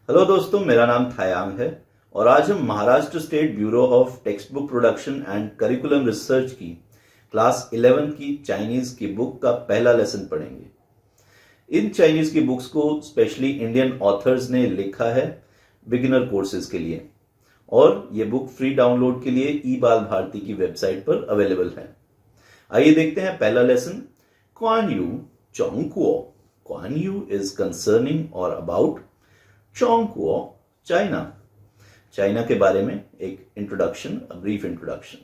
Hello दोस्तों, मेरा नाम थायांग है और आज हम Maharashtra state bureau of text book production and curriculum research की क्लास 11 की चाइनीज की बुक का पहला लेसन पढ़ेंगे। इन चाइनीज की बुक्स को स्पेशली इंडियन ऑथर्स ने लिखा है बिगिनर कोर्सेज के लिए और ये बुक फ्री डाउनलोड के लिए ई बाल भारती की वेबसाइट पर अवेलेबल है। आइए देखते हैं पहला लेसन। क्वान यू चोंगकुओ। क्वान यू इज कंसर्निंग और अबाउट चोंगकुओ चाइना। चाइना के बारे में एक इंट्रोडक्शन, ब्रीफ इंट्रोडक्शन।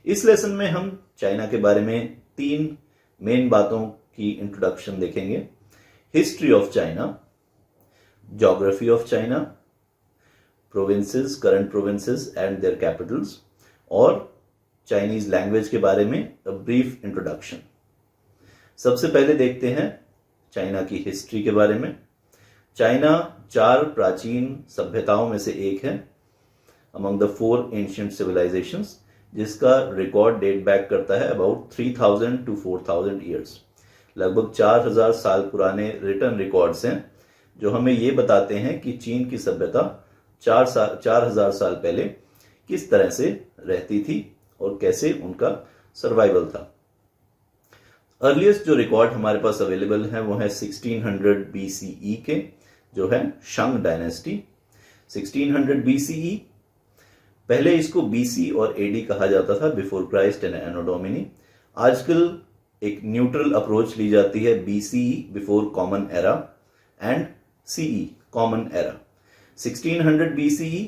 इस लेसन में हम चाइना के बारे में 3 मेन बातों की इंट्रोडक्शन देखेंगे। History of China, geography of China, provinces, current provinces and there Capitals, और चाइनीज लैंग्वेज के बारे में ब्रीफ इंट्रोडक्शन। सबसे पहले देखते हैं चाइना की हिस्ट्री के बारे में। चाइना 4 प्राचीन सभ्यताओं में से एक है, अमंग द 4 एंशिएंट सिविलाइजेशंस, जिसका रिकॉर्ड डेट बैक करता है अबाउट 3000 to 4000 ईयर्स। लगभग 4000 साल पुराने रिटर्न रिकॉर्ड्स हैं जो हमें ये बताते हैं कि चीन की सभ्यता 4000 साल पहले किस तरह से रहती थी और कैसे उनका सर्वाइवल था। अर्लीस्ट जो रिकॉर्ड हमारे पास अवेलेबल है वो है 1600 BCE के, जो है शंग डायनेस्टी। 1600 BCE, पहले इसको BC और AD कहा जाता था, before Christ and anno domini. आजकल एक न्यूट्रल अप्रोच ली जाती है, BCE before common era and CE common era. 1600 BCE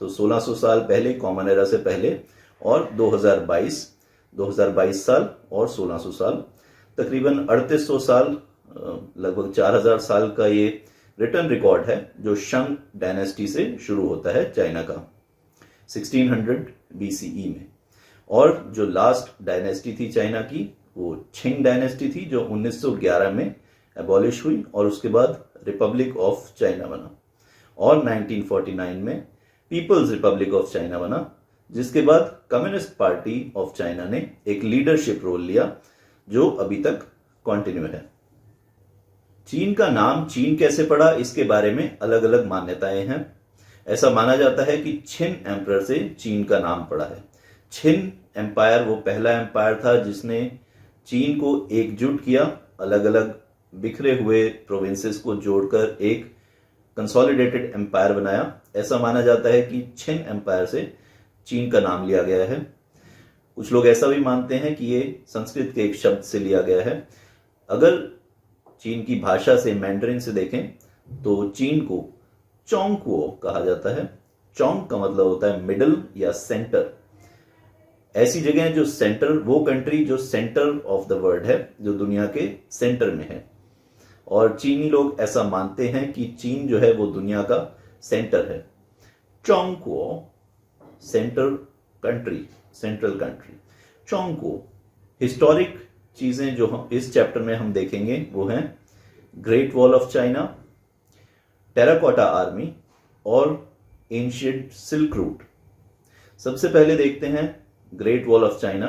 तो 1600 साल पहले, कॉमन एरा से पहले, और 2022 साल और 1600 साल, तकरीबन 3800 साल, लगभग 4000 साल का ये रिटर्न रिकॉर्ड है जो शंग डायनेस्टी से शुरू होता है चाइना का 1600 BCE में। और जो लास्ट डायनेस्टी थी चाइना की वो छिंग डायनेस्टी थी, जो 1911 में एबॉलिश हुई और उसके बाद रिपब्लिक ऑफ चाइना बना, और 1949 में पीपल्स रिपब्लिक ऑफ चाइना बना, जिसके बाद कम्युनिस्ट पार्टी ऑफ चाइना ने एक लीडरशिप रोल लिया जो अभी तक कंटिन्यू है। चीन का नाम चीन कैसे पड़ा, इसके बारे में अलग अलग मान्यताएं हैं। ऐसा माना जाता है कि छिन एम्परर से चीन का नाम पड़ा है। छिन एम्पायर वो पहला एम्पायर था जिसने चीन को एकजुट किया, अलग अलग बिखरे हुए प्रोविंसेस को जोड़कर एक कंसोलिडेटेड एम्पायर बनाया। ऐसा माना जाता है कि छिन एम्पायर से चीन का नाम लिया गया है। कुछ लोग ऐसा भी मानते हैं कि ये संस्कृत के एक शब्द से लिया गया है। अगर चीन की भाषा से, मैंडरिन से देखें तो चीन को चोंगकुओ कहा जाता है। चोंग का मतलब होता है मिडल या सेंटर। ऐसी जगह जो सेंटर, वो कंट्री जो सेंटर ऑफ द वर्ल्ड है, जो दुनिया के सेंटर में है। और चीनी लोग ऐसा मानते हैं कि चीन जो है वो दुनिया का सेंटर है। Zhongguo centre country, central country. Zhongguo. Historic चीजें जो हम इस चैप्टर में हम देखेंगे वो हैं Great Wall of China, terracotta army और एंशिएंट सिल्क रूट। सबसे पहले देखते हैं ग्रेट वॉल ऑफ चाइना।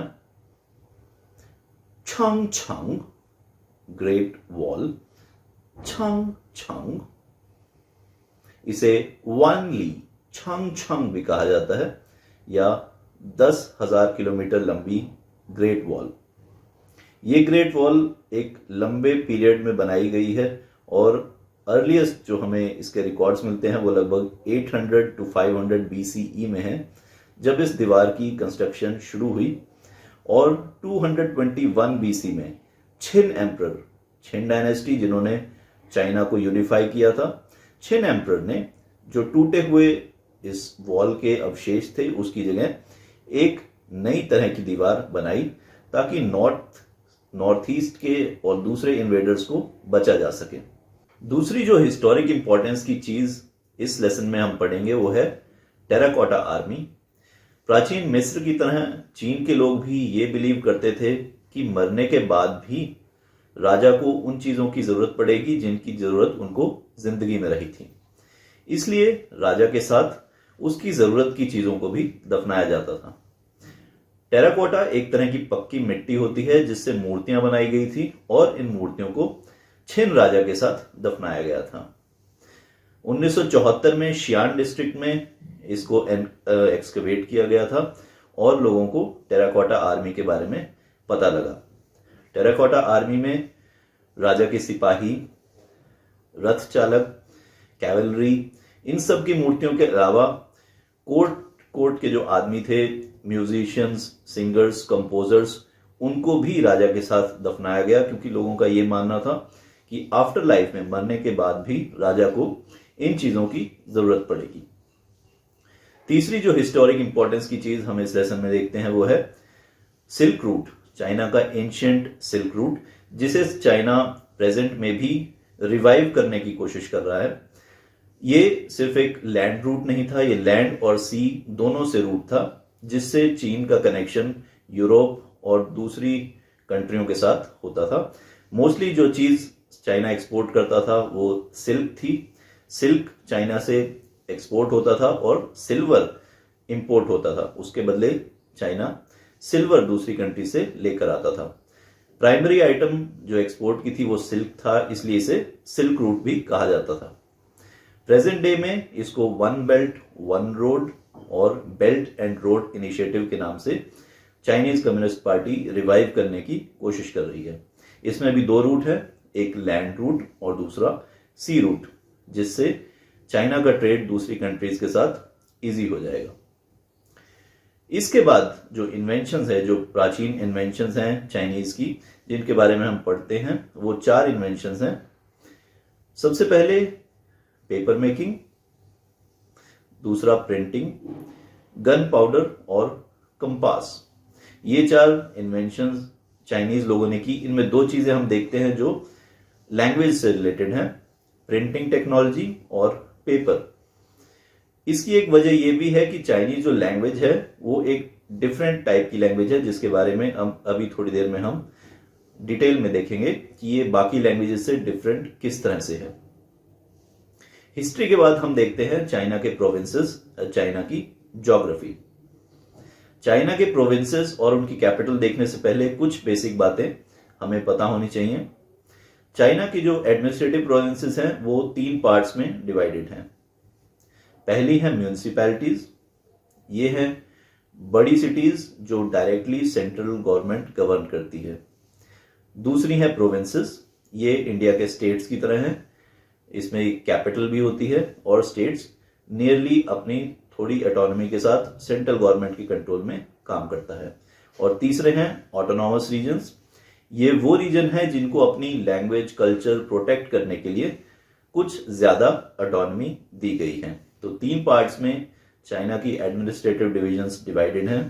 छंग ग्रेट वॉल, छंग, इसे वन ली छंग भी कहा जाता है, या 10,000 किलोमीटर लंबी ग्रेट वॉल। ये ग्रेट वॉल एक लंबे पीरियड में बनाई गई है और अर्लीस्ट जो हमें इसके रिकॉर्ड्स मिलते हैं वो लगभग 800 to 500 BCE में है, जब इस दीवार की कंस्ट्रक्शन शुरू हुई। और 221 BC में छिन एम्परर, छिन डायनेस्टी जिन्होंने चाइना को यूनिफाई किया था, छिन एम्परर ने जो टूटे हुए इस वॉल के अवशेष थे उसकी जगह एक नई तरह की दीवार बनाई, ताकि नॉर्थ ईस्ट के और दूसरे इन्वेडर्स को बचा जा सके। दूसरी जो हिस्टोरिक इंपॉर्टेंस की चीज इस लेसन में हम पढ़ेंगे वो है टेराकोटा आर्मी। प्राचीन मिस्र की तरह चीन के लोग भी ये बिलीव करते थे कि मरने के बाद भी राजा को उन चीजों की जरूरत पड़ेगी जिनकी जरूरत उनको जिंदगी में रही थी। इसलिए राजा के साथ उसकी जरूरत की चीजों को भी दफनाया जाता था। टेराकोटा एक तरह की पक्की मिट्टी होती है जिससे मूर्तियां बनाई गई थी और इन मूर्तियों को छिन राजा के साथ दफनाया गया था। 1974 में शियान डिस्ट्रिक्ट में इसको एक्सकवेट किया गया था और लोगों को टेराकोटा आर्मी के बारे में पता लगा। टेराकोटा आर्मी में राजा के सिपाही, रथ चालक, कैवलरी, इन सब की मूर्तियों के अलावा कोर्ट के जो आदमी थे, म्यूजिशियंस, सिंगर्स, कंपोजर्स, उनको भी राजा के साथ दफनाया गया, क्योंकि लोगों का ये मानना था कि आफ्टर लाइफ में, मरने के बाद भी राजा को इन चीजों की जरूरत पड़ेगी। तीसरी जो हिस्टोरिक इंपॉर्टेंस की चीज हम इस लेसन में देखते हैं वो है सिल्क रूट, चाइना का एंशिएंट सिल्क रूट, जिसे चाइना प्रेजेंट में भी रिवाइव करने की कोशिश कर रहा है। ये सिर्फ एक लैंड रूट नहीं था, ये लैंड और सी दोनों से रूट था, जिससे चीन का कनेक्शन यूरोप और दूसरी कंट्रियों के साथ होता था। मोस्टली जो चीज चाइना एक्सपोर्ट करता था वो सिल्क थी। सिल्क चाइना से एक्सपोर्ट होता था और सिल्वर इंपोर्ट होता था। उसके बदले चाइना सिल्वर दूसरी कंट्री से लेकर आता था। प्राइमरी आइटम जो एक्सपोर्ट की थी वो सिल्क था, इसलिए इसे सिल्क रूट भी कहा जाता था। प्रेजेंट डे में इसको वन बेल्ट वन रोड और बेल्ट एंड रोड इनिशिएटिव के नाम से चाइनीज कम्युनिस्ट पार्टी रिवाइव करने की कोशिश कर रही है। इसमें भी दो रूट है, एक लैंड रूट और दूसरा सी रूट, जिससे चाइना का ट्रेड दूसरी कंट्रीज के साथ इजी हो जाएगा। इसके बाद जो इन्वेंशंस है, जो प्राचीन इन्वेंशंस हैं चाइनीज की, जिनके बारे में हम पढ़ते हैं, वो 4 इन्वेंशंस हैं। सबसे पहले पेपर मेकिंग, दूसरा प्रिंटिंग, गन पाउडर और कंपास। ये 4 इन्वेंशंस चाइनीज लोगों ने की। इनमें 2 चीजें हम देखते हैं जो लैंग्वेज से रिलेटेड हैं, प्रिंटिंग टेक्नोलॉजी और पेपर। इसकी एक वजह यह भी है कि चाइनीज जो लैंग्वेज है वो एक डिफरेंट टाइप की लैंग्वेज है, जिसके बारे में अभी थोड़ी देर में हम डिटेल में देखेंगे कि ये बाकी लैंग्वेजेस से डिफरेंट किस तरह से है। हिस्ट्री के बाद हम देखते हैं चाइना के प्रोविंसेस, चाइना की ज्योग्राफी। चाइना के प्रोविंसेस और उनकी कैपिटल देखने से पहले कुछ बेसिक बातें हमें पता होनी चाहिए। चाइना की जो एडमिनिस्ट्रेटिव प्रोविंसेस हैं वो 3 पार्ट्स में डिवाइडेड हैं। पहली है म्यूनिसिपैलिटीज, ये हैं बड़ी सिटीज जो डायरेक्टली सेंट्रल गवर्नमेंट गवर्न करती है। दूसरी है प्रोविंसेस, ये इंडिया के स्टेट्स की तरह हैं, इसमें एक कैपिटल भी होती है और स्टेट्स नियरली अपनी थोड़ी ऑटोनॉमी के साथ सेंट्रल गवर्नमेंट की कंट्रोल में काम करता है। और तीसरे हैं ऑटोनॉमस रीजन्स, ये वो रीजन है जिनको अपनी लैंग्वेज कल्चर प्रोटेक्ट करने के लिए कुछ ज्यादा ऑटोनॉमी दी गई है। तो 3 पार्ट्स में चाइना की एडमिनिस्ट्रेटिव डिविजन्स डिवाइडेड हैं,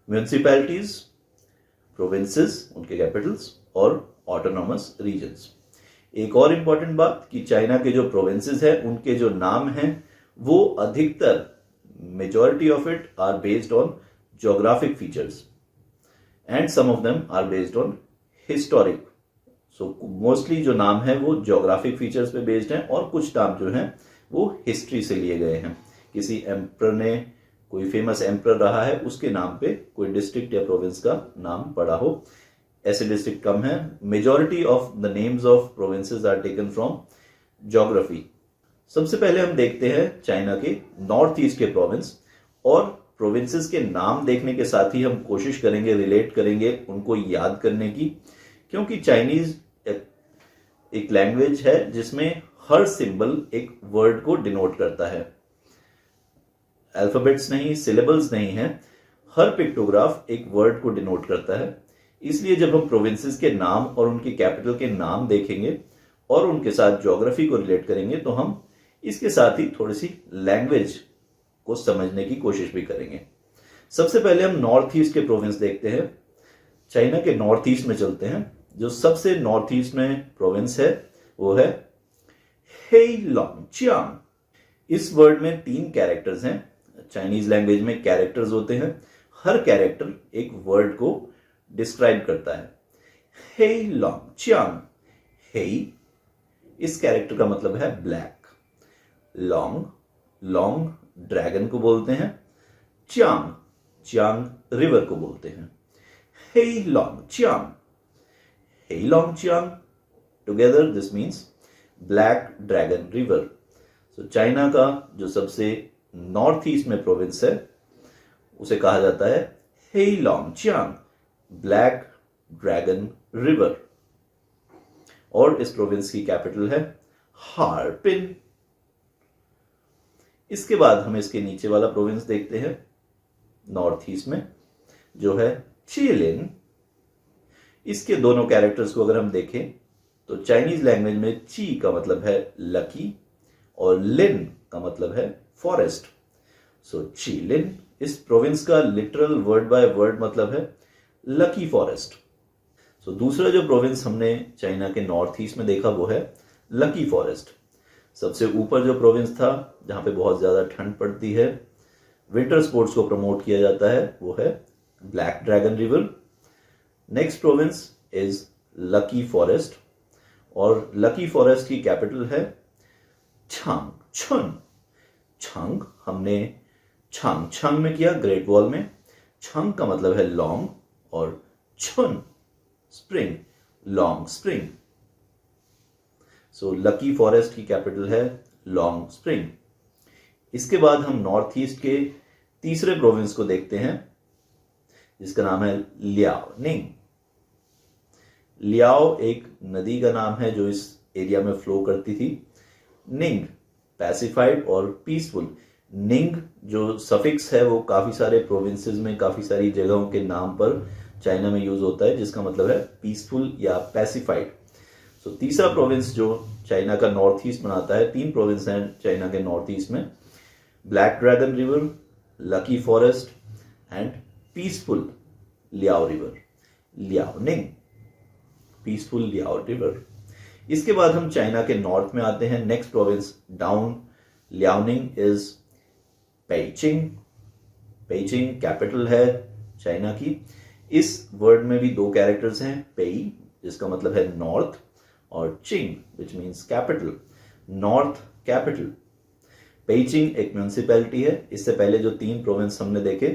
म्यूनिसिपैलिटीज, प्रोविंसेस उनके कैपिटल्स और ऑटोनॉमस रीजन्स। एक और इंपॉर्टेंट बात कि चाइना के जो प्रोविंसेस हैं उनके जो नाम हैं वो अधिकतर, majority of it are based on geographic features and some of them are based on historic. So mostly जो नाम है वो ज्योग्राफिक फीचर्स पे बेस्ड हैं और कुछ नाम जो हैं वो हिस्ट्री से लिए गए हैं। किसी एम्परर ने, कोई फेमस एम्परर रहा है, उसके नाम पे कोई डिस्ट्रिक्ट या प्रोविंस का नाम पड़ा हो। ऐसे डिस्ट्रिक्ट कम है। Majority of the names of provinces are taken from geography. सबसे पहले हम देखते हैं चाइना के नॉर्थ ईस्ट के प्रोविंस, और प्रोविंसेस के नाम देखने के साथ ही हम कोशिश करेंगे, रिलेट करेंगे उनको याद करने की, क्योंकि चाइनीज एक लैंग्वेज है जिसमें हर सिंबल एक वर्ड को डिनोट करता है। अल्फाबेट्स नहीं, सिलेबल्स नहीं है, हर पिक्टोग्राफ एक वर्ड को डिनोट करता है। इसलिए जब हम प्रोविंसेस के नाम और उनकी कैपिटल के नाम देखेंगे और उनके साथ ज्योग्राफी को रिलेट करेंगे तो हम इसके साथ ही थोड़ी सी लैंग्वेज को समझने की कोशिश भी करेंगे। सबसे पहले हम नॉर्थ ईस्ट के प्रोविंस देखते हैं। चाइना के नॉर्थ ईस्ट में चलते हैं। जो सबसे नॉर्थ ईस्ट में प्रोविंस है वो है हेइलोंगजियांग। इस वर्ड में 3 कैरेक्टर्स हैं। चाइनीज लैंग्वेज में कैरेक्टर्स होते हैं, हर कैरेक्टर एक वर्ड को डिस्क्राइब करता है। हेइलोंगजियांग, हेई इस कैरेक्टर का मतलब है ब्लैक, लॉन्ग, लॉन्ग ड्रैगन को बोलते हैं, चियांग, चियांग रिवर को बोलते हैं। Heilongjiang, Heilongjiang together this means black dragon river. So China का जो सबसे नॉर्थ ईस्ट में प्रोविंस है उसे कहा जाता है हेइलोंगजियांग, ब्लैक ड्रैगन रिवर। और इस प्रोविंस की कैपिटल है हार्पिन। इसके बाद हम इसके नीचे वाला प्रोविंस देखते हैं नॉर्थ ईस्ट में, जो है चिलिन। इसके दोनों कैरेक्टर्स को अगर हम देखें तो चाइनीज लैंग्वेज में ची का मतलब है लकी और लिन का मतलब है फॉरेस्ट। सो चिलिन इस प्रोविंस का लिटरल वर्ड बाय वर्ड मतलब है लकी फॉरेस्ट। सो दूसरा जो प्रोविंस हमने चाइना के नॉर्थ ईस्ट में देखा वो है लकी फॉरेस्ट। सबसे ऊपर जो प्रोविंस था जहां पे बहुत ज्यादा ठंड पड़ती है, विंटर स्पोर्ट्स को प्रमोट किया जाता है, वो है black dragon river. Next province is lucky forest और लकी फॉरेस्ट की कैपिटल है छांगछन। छांग हमने छांगछांग में किया, ग्रेट वॉल में। छांग का मतलब है लॉन्ग और छन spring, long spring. So lucky forest की कैपिटल है लॉन्ग स्प्रिंग। इसके बाद हम नॉर्थ ईस्ट के तीसरे प्रोविंस को देखते हैं जिसका नाम है लियाओनिंग। लियाओ एक नदी का नाम है जो इस एरिया में फ्लो करती थी। निंग पैसिफाइड और पीसफुल। निंग जो सफिक्स है वो काफी सारे प्रोविंसेस में, काफी सारी जगहों के नाम पर चाइना में यूज होता है, जिसका मतलब है पीसफुल या पैसिफाइड। सो तीसरा प्रोविंस जो चाइना का नॉर्थ ईस्ट बनाता है, तीन प्रोविंस हैं चाइना के नॉर्थ ईस्ट में, black dragon river, lucky forest and peaceful Liao river, Liaoning, peaceful Liao river. इसके बाद हम चाइना के नॉर्थ में आते हैं। Next province down Liaoning is Beijing. Beijing capital है चाइना की। इस वर्ड में भी दो कैरेक्टर्स हैं, पेई जिसका मतलब है नॉर्थ और चिंग which means capital, north capital. Beijing एक म्यूनिसिपैलिटी है। इससे पहले जो तीन प्रोविंस हमने देखे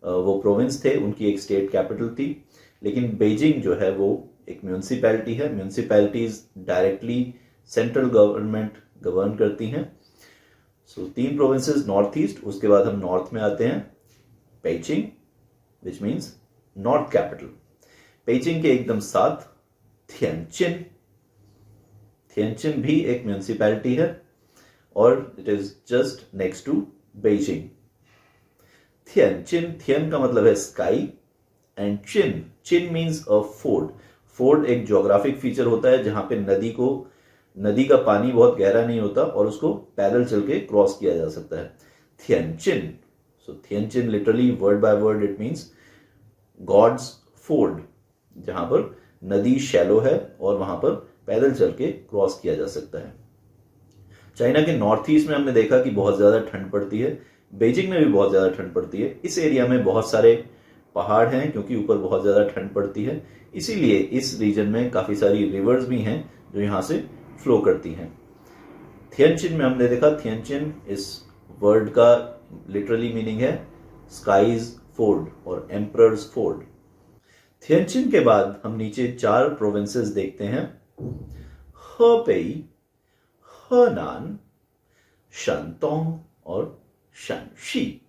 वो प्रोविंस थे, उनकी एक स्टेट कैपिटल थी, लेकिन बेजिंग जो है वो एक म्यूनिसिपैलिटी है। Municipalities directly central government govern करती हैं। सो तीन प्रोविंसेस नॉर्थ ईस्ट। उसके बाद हम नॉर्थ में आते हैं, Beijing which means north capital. Beijing के एकदम साथ थियनचिन। थियनचिन भी एक म्यूनिसिपैलिटी है और it is just next to Beijing. Tianjin, थियन का मतलब है स्काई एंड चिन, चिन मीन्स अ फोर्ड। फोर्ड एक ज्योग्राफिक फीचर होता है जहां पे नदी का पानी बहुत गहरा नहीं होता और उसको पैदल चल के क्रॉस किया जा सकता है। Tianjin. So Tianjin literally word by word it means god's ford, जहां पर नदी शैलो है और वहां पर पैदल चल के क्रॉस किया जा सकता है। चाइना के नॉर्थ ईस्ट में हमने देखा कि बहुत ज्यादा ठंड पड़ती है। बेजिंग में भी बहुत ज्यादा ठंड पड़ती है। इस एरिया में बहुत सारे पहाड़ हैं क्योंकि ऊपर बहुत ज्यादा ठंड पड़ती है, इसीलिए इस रीजन में काफी सारी रिवर्स भी हैं जो यहां से फ्लो करती हैं। थियनचिन में हमने देखा, थियनचिन इस वर्ड का लिटरली मीनिंग है स्काईज फोर्ड और एम्परर्स फोर्ड। थियनचिन के बाद हम नीचे चार प्रोविंसेस देखते हैं, हेपेई, हेनान, शंतोंग और शानशी।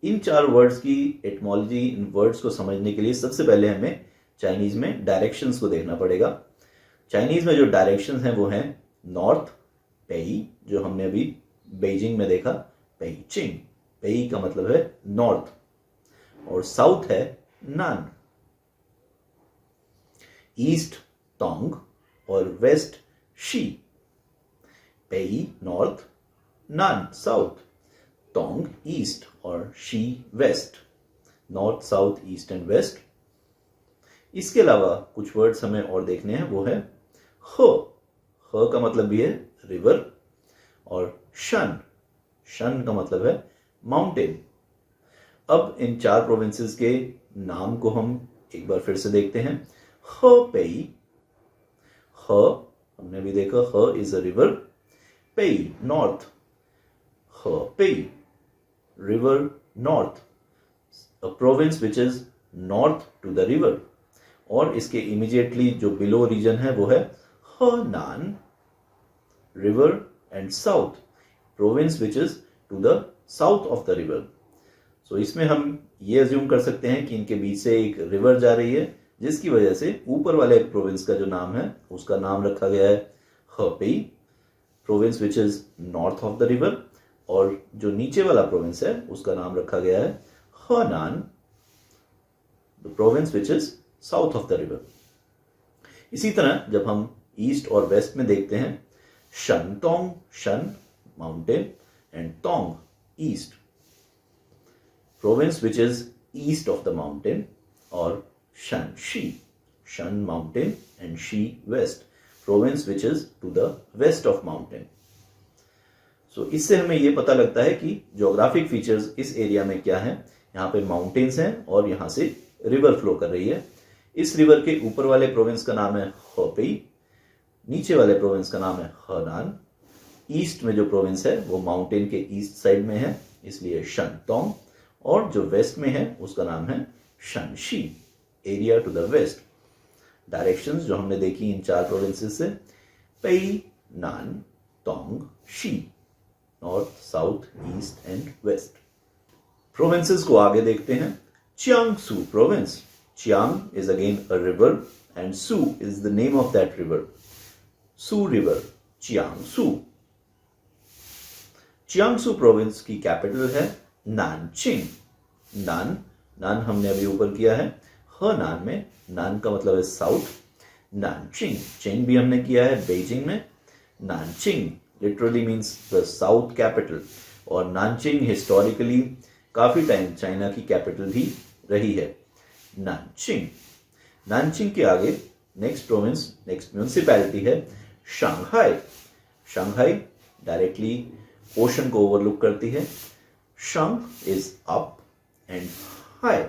इन चार वर्ड्स की एटमोलॉजी, इन वर्ड्स को समझने के लिए सबसे पहले हमें चाइनीज में डायरेक्शंस को देखना पड़ेगा। चाइनीज में जो डायरेक्शंस हैं वो हैं नॉर्थ पेई, जो हमने अभी बेइजिंग में देखा, पेइचिंग, पेई का मतलब है नॉर्थ, और साउथ है नान, ईस्ट तोंग और वेस्ट शी। पेई नॉर्थ, नान साउथ, तोंग ईस्ट और शी west, north south east and west. इसके अलावा कुछ वर्ड्स हमें और देखने हैं, वो है ह का मतलब भी है रिवर, और शन, शन का मतलब है माउंटेन। अब इन चार प्रोविंसेस के नाम को हम एक बार फिर से देखते हैं। हेपेई, ह हमने भी देखा, ह इज अ रिवर, पेई north, Hebei river north, a province which is north to the river. और इसके इमीडिएटली जो बिलो रीजन है वो है Henan, river, and south, province which is to the south of the river. So इसमें हम ये अज्यूम कर सकते हैं कि इनके बीच से एक रिवर जा रही है, जिसकी वजह से ऊपर वाले प्रोविंस का जो नाम है उसका नाम रखा गया है Hebei, province which is north of the river, और जो नीचे वाला प्रोविंस है उसका नाम रखा गया है Henan, the province which is south of the river. इसी तरह जब हम ईस्ट और वेस्ट में देखते हैं, शनतोंग, शन माउंटेन, एंड तोंग east, province which is east of the mountain, और शनशी, शन माउंटेन एंड शी west, province which is to the west of mountain. So इससे हमें यह पता लगता है कि ज्योग्राफिक फीचर्स इस एरिया में क्या है. यहाँ पे माउंटेन्स हैं और यहाँ से रिवर फ्लो कर रही है. इस रिवर के ऊपर वाले प्रोविंस का नाम है हेपेई, नीचे वाले प्रोविंस का नाम है हेनान. ईस्ट में जो प्रोविंस है वो माउंटेन के ईस्ट साइड में है, इसलिए शनतोंग, और जो वेस्ट में है उसका नाम है Shanxi, area to the west. Directions जो हमने देखी इन चार प्रोविंसेस से, पेई, नान, तोंग, शी, north, south, east and west. Provinces को आगे देखते हैं. Jiangsu province. चियांग is again a river and सू is the name of that river. सू रिवर, चियांगसू. चियांगसू प्रोविंस की कैपिटल है नानचिंग. नान, नान हमने अभी ऊपर किया है. हेनान में, नान का मतलब है साउथ. नानचिंग, चिंग भी हमने किया है बेजिंग में. Nanjing literally means the south capital, और नानचिंग हिस्टोरिकली काफी टाइम चाइना की कैपिटल भी रही है. नानचिंग. नानचिंग के आगे नेक्स्ट प्रोविंस, नेक्स्ट म्यूनिसिपैलिटी है शंघाई. शंघाई डायरेक्टली ओशन को ओवरलुक करती है. शंग इज अप एंड हाई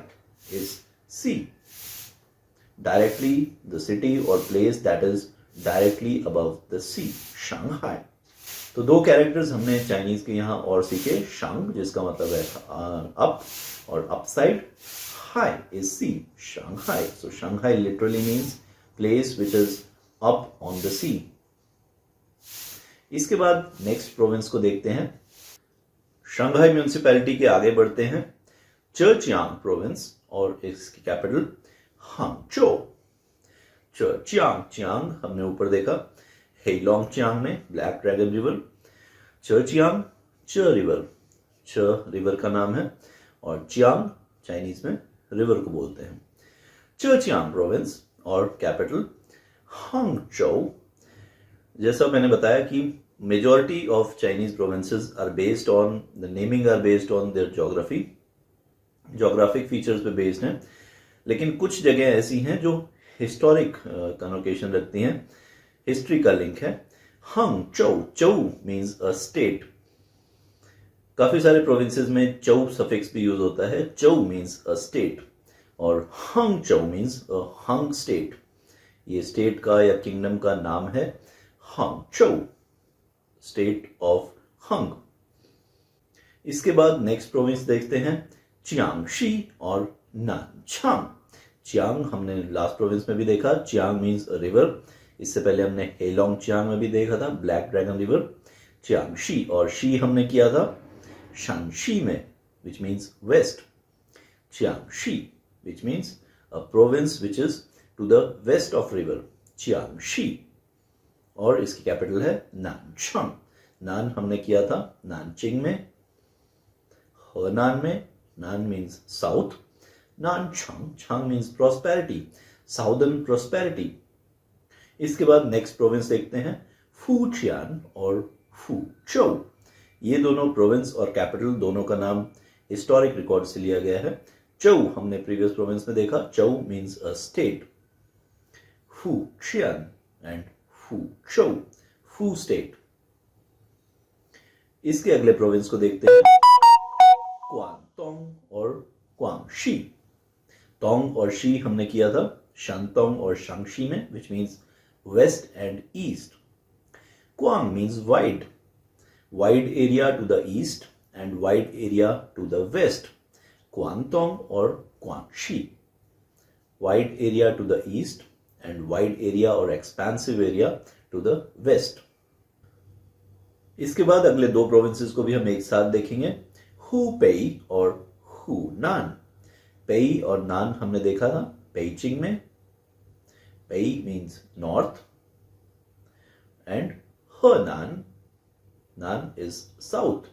is sea. Directly the city और place that is directly above the sea, Shanghai. तो दो कैरेक्टर्स हमने चाइनीज के यहाँ और सीखे. शंग जिसका मतलब है अप और अपसाइड, हाई is sea, Shanghai. So Shanghai literally means place which is up on the sea. इसके बाद नेक्स्ट प्रोविंस को देखते हैं. शंघाई म्यूनिसिपैलिटी के आगे बढ़ते हैं. चेचियांग प्रोविंस और इसकी कैपिटल हांगचो. चेचियांग, चियांग हमने ऊपर देखा. हेलोंग चियांग में ब्लैक ड्रैगन रिवर. चेचियांग, च रिवर, च रिवर का नाम है, और चियांग चाइनीज में रिवर को बोलते हैं. चेचियांग प्रोविंस और कैपिटल हांगचो. जैसा मैंने बताया कि majority of Chinese provinces are based on the naming, are based on their geography, geographic features पे बेस्ड हैं. लेकिन कुछ जगह ऐसी हैं जो हिस्टोरिक कनोटेशन रखती हैं, हिस्ट्री का लिंक है. हांगचो, चौ मीन्स अ स्टेट. काफी सारे प्रोविंसेस में चौ सफिक्स भी यूज होता है. चौ मीन्स अ स्टेट, और हांगचो मीन्स अ हंग स्टेट. ये स्टेट का या किंगडम का नाम है हांगचो, स्टेट ऑफ हंग. इसके बाद नेक्स्ट प्रोविंस देखते हैं चियांगशी और नानचांग. चियांग हमने लास्ट प्रोविंस में भी देखा. Chiang means river. इससे पहले हमने हेलोंग चियांग में भी देखा था, ब्लैक ड्रैगन रिवर. चियांगशी, और शी हमने किया था शानशी में, which means west. Jiangxi which means a province which is to the west of river, Jiangxi. और इसकी कैपिटल है नानचांग. नान हमने किया था नानचिंग में. हेनान में, नान मीन्स साउथ. नानचांग, चांग मीन्स प्रॉस्पेरिटी, साउदर्न प्रॉस्पेरिटी. इसके बाद नेक्स्ट प्रोविंस देखते हैं फूचियान और फूचौ. ये दोनों प्रोविंस और कैपिटल दोनों का नाम हिस्टोरिक रिकॉर्ड से लिया गया है. चौ हमने प्रीवियस प्रोविंस में देखा. चौ मीन्स अ स्टेट. फूचियान एंड फूचौ, फू स्टेट. इसके अगले प्रोविंस को देखते हैं क्वांगतोंग और क्वांगशी. तोंग और शी हमने किया था शनतोंग और शांगशी में, which means west and east. क्वांग means wide, wide area to the east and wide area to the west. Guangdong और Guangxi, wide area to the east and wide area or expansive area to the west. इसके बाद अगले दो provinces को भी हम एक साथ देखेंगे, हुपेई और हुनान। पेई और नान हमने देखा था पेइचिंग में। पेई मीन्स नॉर्थ एंड हेनान, नान इज साउथ।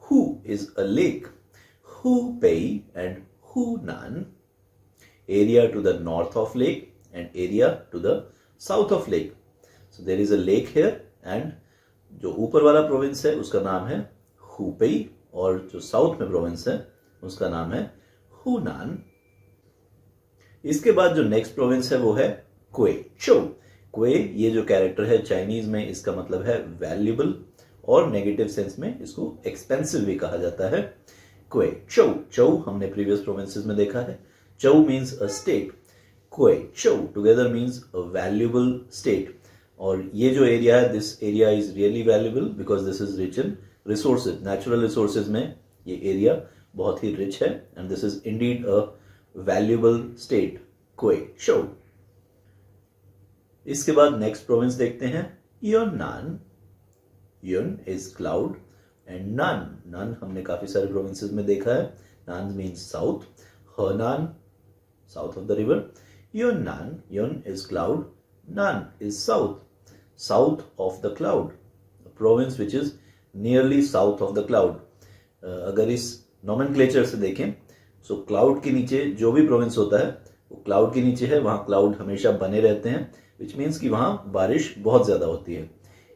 हु is a lake, Hubei and Hunan, area to the north of lake and area to the south of lake. So there is a lake here and जो ऊपर वाला province है उसका नाम है हुपेई और जो साउथ में प्रोविंस है उसका नाम है हुनान। इसके बाद जो नेक्स्ट प्रोविंस है वो है क्वेचो। क्वे ये जो कैरेक्टर है चाइनीज में इसका मतलब है वैल्यूएबल और नेगेटिव सेंस में इसको एक्सपेंसिव भी कहा जाता है। क्वेचो, चौ हमने प्रीवियस प्रोविंसेस में देखा है। Chou means a state. Kwei-chou together means a valuable state. और ये जो एरिया है, this area is really valuable because this is rich in resources. Natural resources में ये एरिया बहुत ही rich है and this is indeed a valuable state. Kwei-chou. इसके बाद नेक्स्ट प्रोविंस देखते हैं Yunnan. Yun is cloud and Nan. Nan हमने काफी सारे प्रोविंसेस में देखा है. Nan means south. Henan south of the river. Yunnan, Yun is cloud, Nan is south, south of the cloud, a province which is nearly south of the cloud. अगर इस nomenclature से देखें, so cloud के नीचे जो भी province होता है, वो cloud के नीचे है, वहाँ cloud हमेशा बने रहते हैं, which means कि वहाँ बारिश बहुत ज़्यादा होती है.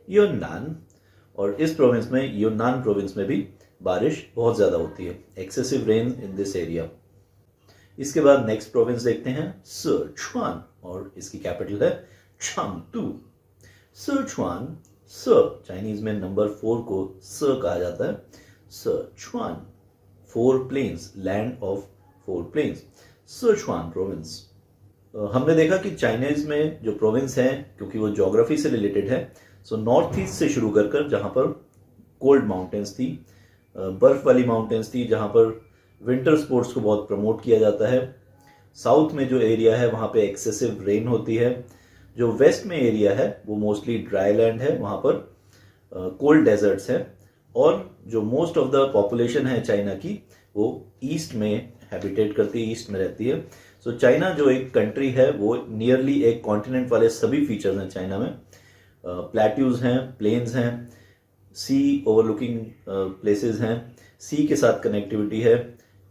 Yunnan, और इस province में Yunnan province में भी बारिश बहुत ज़्यादा होती है. Excessive rain in this area. इसके बाद नेक्स्ट प्रोविंस देखते हैं सिचुआन और इसकी कैपिटल है चंगतू। सिचुआन, स चाइनीज में नंबर 4 को स कहा जाता है। Sichuan, 4 plains, land of 4 plains, Sichuan province. हमने देखा कि चाइनीज में जो प्रोविंस है क्योंकि वो ज्योग्राफी से रिलेटेड है, सो नॉर्थ ईस्ट से शुरू कर जहां पर कोल्ड माउंटेन्स थी, बर्फ वाली माउंटेन्स थी, जहां पर विंटर स्पोर्ट्स को बहुत प्रमोट किया जाता है। साउथ में जो एरिया है वहाँ पे एक्सेसिव रेन होती है। जो वेस्ट में एरिया है वो मोस्टली ड्राई लैंड है, वहाँ पर कोल्ड डेजर्ट्स हैं। और जो मोस्ट ऑफ द पॉपुलेशन है चाइना की वो ईस्ट में हैबिटेट करती है, ईस्ट में रहती है। सो चाइना जो एक कंट्री है वो नियरली एक कॉन्टिनेंट वाले सभी फीचर्स हैं चाइना में। प्लेट्यूज हैं, प्लेन्स हैं, सी ओवरलुकिंग प्लेसेस हैं, सी के साथ कनेक्टिविटी है,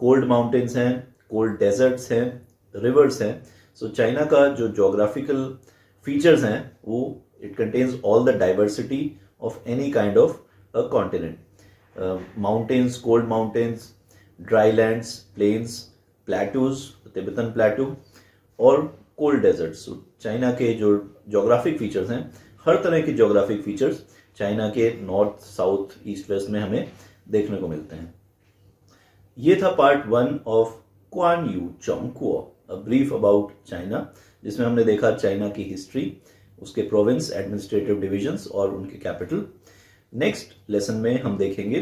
कोल्ड माउंटेन्स हैं, कोल्ड डेजर्ट्स हैं, रिवर्स हैं। सो चाइना का जो जोग्राफिकल फीचर्स हैं वो it contains all the diversity of any kind of a continent. Mountains, cold mountains, dry lands, plains, plateaus, Tibetan plateau और कोल्ड डेजर्ट्स। चाइना के जो जोग्राफिक फीचर्स हैं, हर तरह के जोग्राफिक फीचर्स चाइना के नॉर्थ, साउथ, ईस्ट, वेस्ट में हमें देखने को मिलते हैं। ये था पार्ट 1 ऑफ क्वान यू Zhongguo, a brief about China, जिसमें हमने देखा चाइना की हिस्ट्री, उसके प्रोविंस, एडमिनिस्ट्रेटिव डिविजन्स और उनके कैपिटल। नेक्स्ट लेसन में हम देखेंगे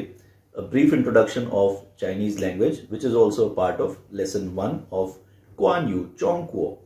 a brief introduction of Chinese language, which is also part of lesson 1 of क्वान यू चोंगकुओ।